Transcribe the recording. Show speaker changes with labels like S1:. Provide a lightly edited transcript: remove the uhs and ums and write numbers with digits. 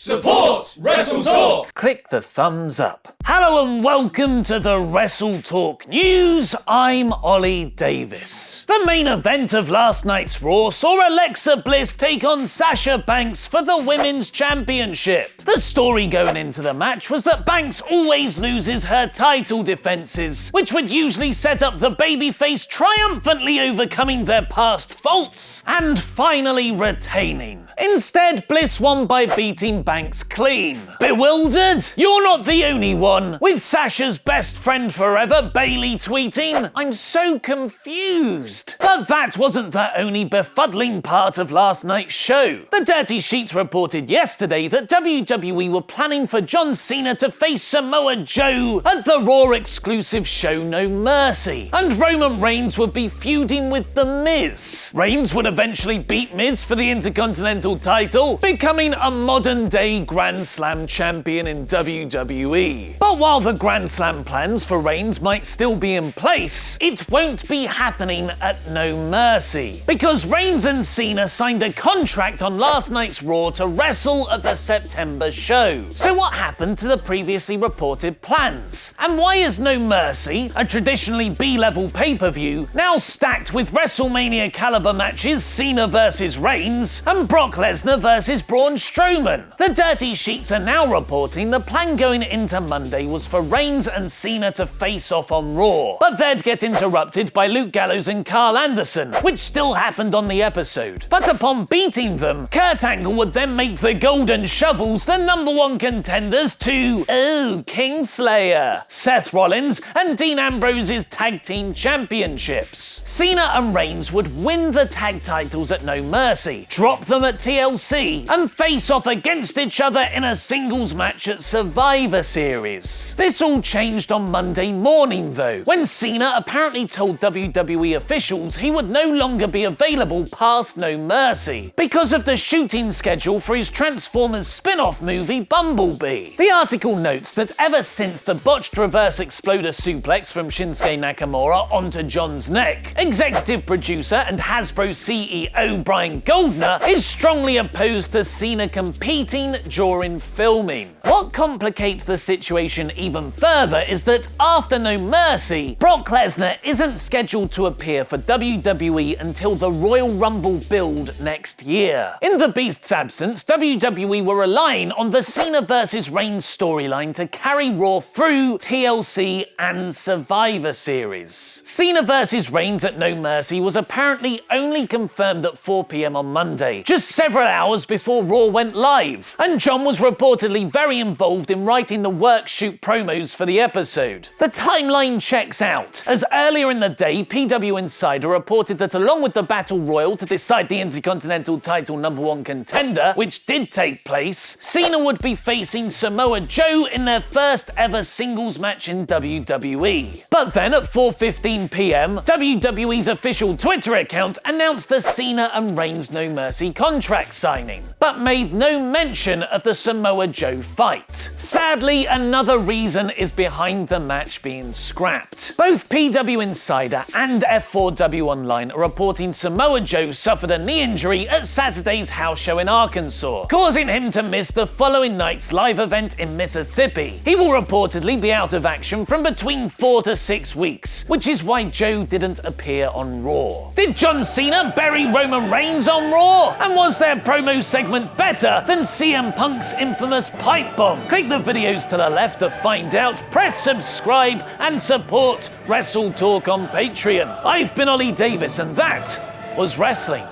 S1: Support WrestleTalk!
S2: Click the thumbs up. Hello and welcome to the WrestleTalk News. I'm Ollie Davis. The main event of last night's Raw saw Alexa Bliss take on Sasha Banks for the Women's Championship. The story going into the match was that Banks always loses her title defenses, which would usually set up the babyface triumphantly overcoming their past faults and finally retaining. Instead, Bliss won by beating Banks clean. Bewildered? You're not the only one, with Sasha's best friend forever, Bayley, tweeting, "I'm so confused." But that wasn't the only befuddling part of last night's show. The Dirty Sheets reported yesterday that WWE were planning for John Cena to face Samoa Joe at the Raw exclusive show No Mercy, and Roman Reigns would be feuding with The Miz. Reigns would eventually beat Miz for the Intercontinental title, becoming a modern-day Grand Slam champion in WWE. But while the Grand Slam plans for Reigns might still be in place, it won't be happening at No Mercy, because Reigns and Cena signed a contract on last night's Raw to wrestle at the September show. So what happened to the previously reported plans? And why is No Mercy, a traditionally B-level pay-per-view, now stacked with WrestleMania caliber matches Cena versus Reigns and Brock Lesnar versus Braun Strowman? The Dirty Sheets are now reporting the plan going into Monday was for Reigns and Cena to face off on Raw, but they'd get interrupted by Luke Gallows and Carl Anderson, which still happened on the episode. But upon beating them, Kurt Angle would then make the Golden Shovels the #1 contenders to, Kingslayer, Seth Rollins and Dean Ambrose's tag team championships. Cena and Reigns would win the tag titles at No Mercy, drop them at TLC, and face off against each other in a singles match at Survivor Series. This all changed on Monday morning though, when Cena apparently told WWE officials he would no longer be available past No Mercy because of the shooting schedule for his Transformers spin-off movie Bumblebee. The article notes that ever since the botched reverse exploder suplex from Shinsuke Nakamura onto John's neck, executive producer and Hasbro CEO Brian Goldner is strongly opposed to Cena competing during filming. What complicates the situation even further is that after No Mercy, Brock Lesnar isn't scheduled to appear for WWE until the Royal Rumble build next year. In the Beast's absence, WWE were relying on the Cena vs. Reigns storyline to carry Raw through TLC and Survivor Series. Cena vs. Reigns at No Mercy was apparently only confirmed at 4 p.m. on Monday, just several hours before Raw went live, and John was reportedly very involved in writing the work shoot promos for the episode. The timeline checks out, as earlier in the day, PW Insider reported that along with the Battle Royal to decide the Intercontinental title #1 contender, which did take place, Cena would be facing Samoa Joe in their first ever singles match in WWE. But then at 4:15 p.m, WWE's official Twitter account announced the Cena and Reigns No Mercy contract signing, but made no mention of the Samoa Joe fight. Sadly, another reason is behind the match being scrapped. Both PW Insider and F4W Online are reporting Samoa Joe suffered a knee injury at Saturday's house show in Arkansas, causing him to miss the following night's live event in Mississippi. He will reportedly be out of action from between 4 to 6 weeks, which is why Joe didn't appear on Raw. Did John Cena bury Roman Reigns on Raw? And was their promo segment better than CM Punk's infamous pipe bomb? Click the videos to the left to find out, press subscribe and support WrestleTalk on Patreon. I've been Ollie Davis and that was wrestling.